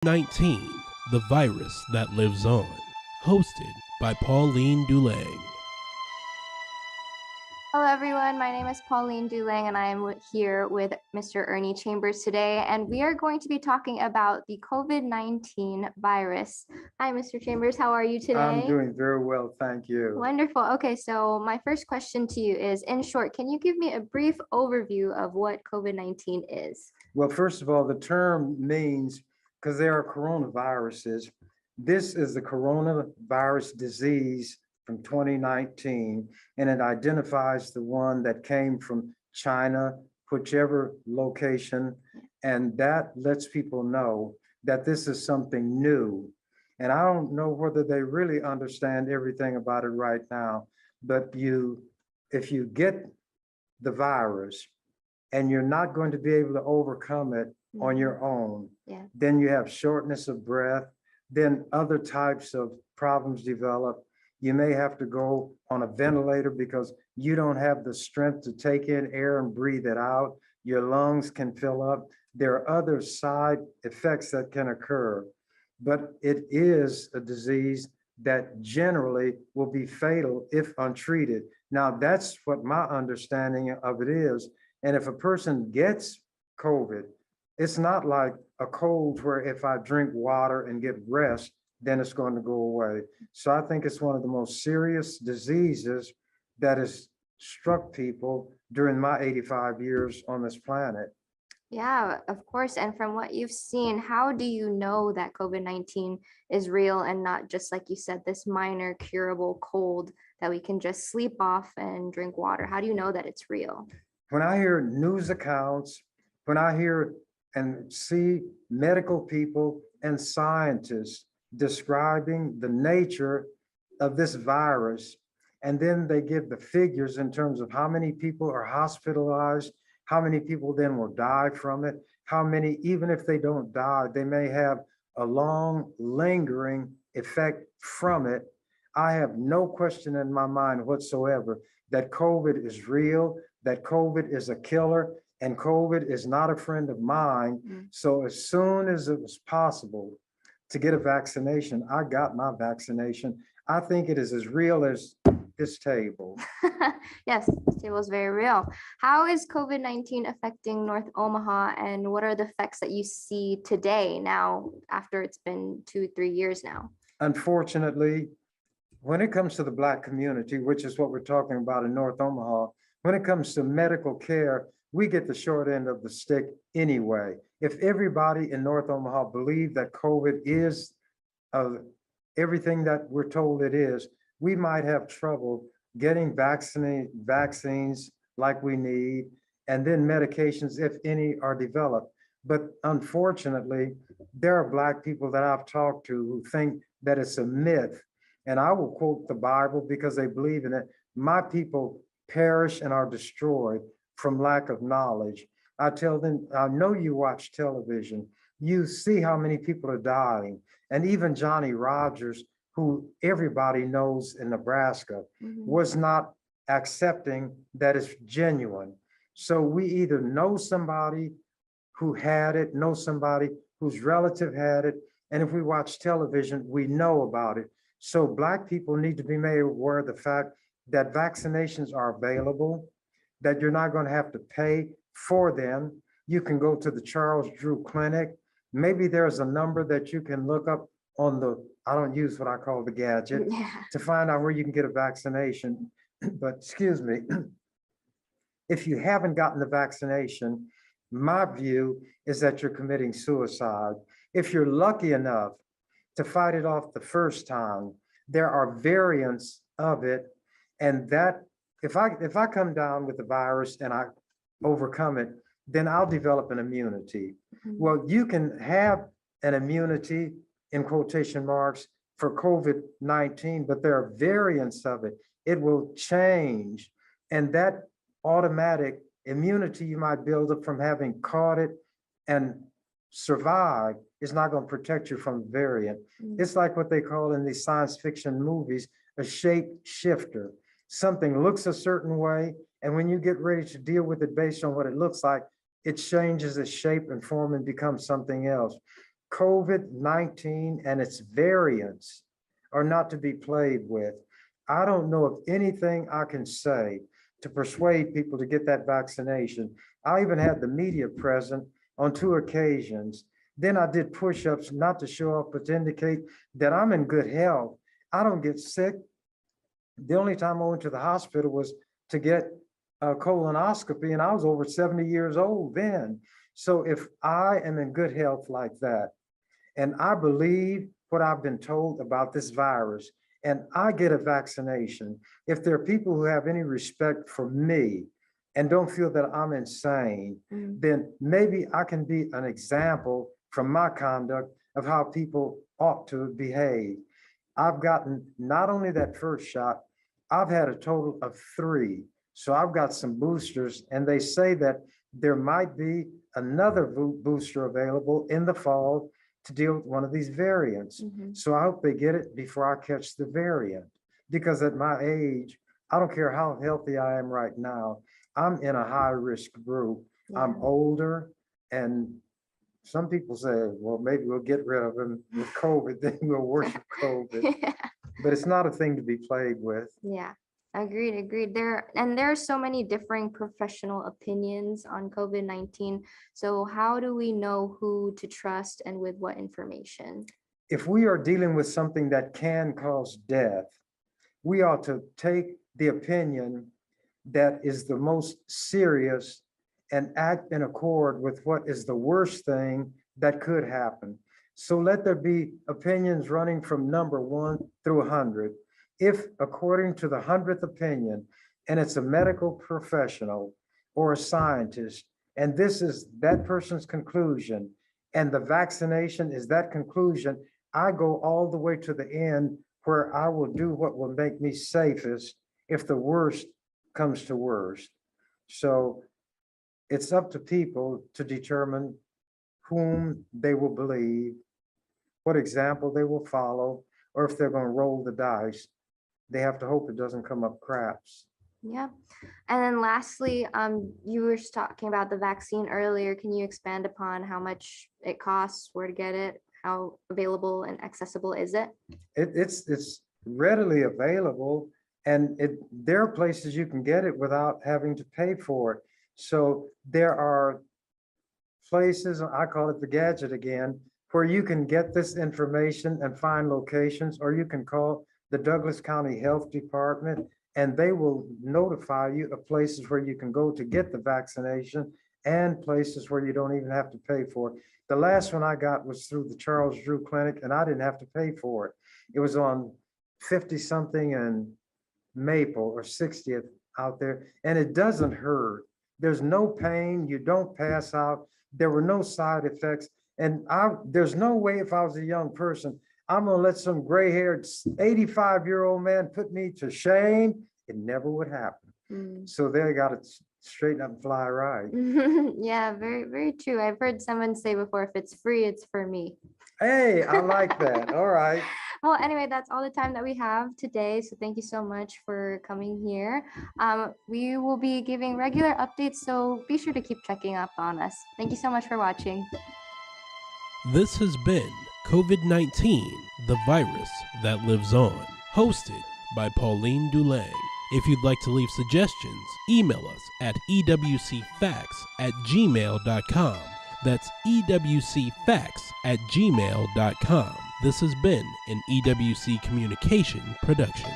19, the virus that lives on. Hosted by Pauline Dulang. Hello, everyone. My name is Pauline Dulang, and I am here with Mr. Ernie Chambers today, and we are going to be talking about the COVID-19 virus. Hi, Mr. Chambers. How are you today? I'm doing very well, thank you. Wonderful. Okay, so my first question to you is, in short, can you give me a brief overview of what COVID-19 is? Well, first of all, the term means, because there are coronaviruses, this is the coronavirus disease from 2019, and it identifies the one that came from China, whichever location, and that lets people know that this is something new. And I don't know whether they really understand everything about it right now, but if you get the virus and you're not going to be able to overcome it on your own, then you have shortness of breath, then other types of problems develop. You may have to go on a ventilator because you don't have the strength to take in air and breathe it out. Your lungs can fill up. There are other side effects that can occur, but it is a disease that generally will be fatal if untreated. Now, that's what my understanding of it is. And if a person gets COVID, it's not like a cold where if I drink water and get rest, then it's going to go away. So I think it's one of the most serious diseases that has struck people during my 85 years on this planet. Yeah, of course. And from what you've seen, how do you know that COVID-19 is real and not just, like you said, this minor curable cold that we can just sleep off and drink water? How do you know that it's real? When I hear news accounts, when I hear and see medical people and scientists describing the nature of this virus, and then they give the figures in terms of how many people are hospitalized, how many people then will die from it, how many, even if they don't die, they may have a long lingering effect from it. I have no question in my mind whatsoever that COVID is real, that COVID is a killer, and COVID is not a friend of mine. So as soon as it was possible to get a vaccination, I got my vaccination. I think it is as real as this table. Yes, this table is very real. How is COVID-19 affecting North Omaha, and what are the effects that you see today now after it's been 2-3 years now? Unfortunately, when it comes to the Black community, which is what we're talking about in North Omaha, when it comes to medical care, we get the short end of the stick anyway. If everybody in North Omaha believed that COVID is everything that we're told it is, we might have trouble getting vaccines like we need, and then medications, if any, are developed. But unfortunately, there are Black people that I've talked to who think that it's a myth. And I will quote the Bible because they believe in it. My people perish and are destroyed from lack of knowledge. I tell them, I know you watch television. You see how many people are dying. And even Johnny Rogers, who everybody knows in Nebraska, was not accepting that it's genuine. So we either know somebody who had it, know somebody whose relative had it, and if we watch television, we know about it. So Black people need to be made aware of the fact that vaccinations are available, that you're not going to have to pay for them. You can go to the Charles Drew Clinic. Maybe there's a number that you can look up on the, I don't use what I call the gadget, to find out where you can get a vaccination. But excuse me, if you haven't gotten the vaccination, my view is that you're committing suicide. If you're lucky enough to fight it off the first time, there are variants of it, and that if I come down with the virus and I overcome it, then I'll develop an immunity. Well, you can have an immunity in quotation marks for COVID-19, but there are variants of it. It will change, and that automatic immunity you might build up from having caught it and survived is not going to protect you from the variant. It's like what they call in these science fiction movies, a shape shifter. Something looks a certain way, and when you get ready to deal with it based on what it looks like, it changes its shape and form and becomes something else. COVID-19 and its variants are not to be played with. I don't know of anything I can say to persuade people to get that vaccination. I even had the media present on 2 occasions. Then I did push-ups, not to show off, but to indicate that I'm in good health. I don't get sick. The only time I went to the hospital was to get a colonoscopy, and I was over 70 years old then. So if I am in good health like that, and I believe what I've been told about this virus, and I get a vaccination, if there are people who have any respect for me and don't feel that I'm insane, then maybe I can be an example from my conduct of how people ought to behave. I've gotten not only that first shot, I've had a total of 3. So I've got some boosters, and they say that there might be another booster available in the fall to deal with one of these variants. So I hope they get it before I catch the variant, because at my age, I don't care how healthy I am right now, I'm in a high risk group. I'm older, and some people say, well, maybe we'll get rid of him with COVID, then we'll worship COVID. But it's not a thing to be played with. Yeah. Agreed. There are so many differing professional opinions on COVID-19. So how do we know who to trust and with what information? If we are dealing with something that can cause death, we ought to take the opinion that is the most serious and act in accord with what is the worst thing that could happen. So let there be opinions running from number 1 through 100. If according to the 100th opinion, and it's a medical professional or a scientist, and this is that person's conclusion, and the vaccination is that conclusion, I go all the way to the end where I will do what will make me safest if the worst comes to worst. So it's up to people to determine whom they will believe, what example they will follow, or if they're going to roll the dice. They have to hope it doesn't come up craps. Yeah. And then lastly, you were just talking about the vaccine earlier. Can you expand upon how much it costs, where to get it, how available and accessible is it? It's readily available, and there are places you can get it without having to pay for it. So there are places, I call it the gadget again, where you can get this information and find locations, or you can call the Douglas County Health Department, and they will notify you of places where you can go to get the vaccination and places where you don't even have to pay for it. The last one I got was through the Charles Drew Clinic, and I didn't have to pay for it. It was on 50-something and Maple or 60th out there, and it doesn't hurt. There's no pain, you don't pass out. There were no side effects. And there's no way, if I was a young person, I'm gonna let some gray-haired 85-year-old man put me to shame. It never would happen. So they got to straighten up and fly right. Yeah, very, very true. I've heard someone say before, if it's free, it's for me. Hey, I like that. All right. Well, anyway, that's all the time that we have today. So thank you so much for coming here. We will be giving regular updates, so be sure to keep checking up on us. Thank you so much for watching. This has been COVID-19, the virus that lives on, hosted by Pauline Dulang. If you'd like to leave suggestions, email us at ewcfacts@gmail.com. That's ewcfacts@gmail.com. This has been an EWC Communication production.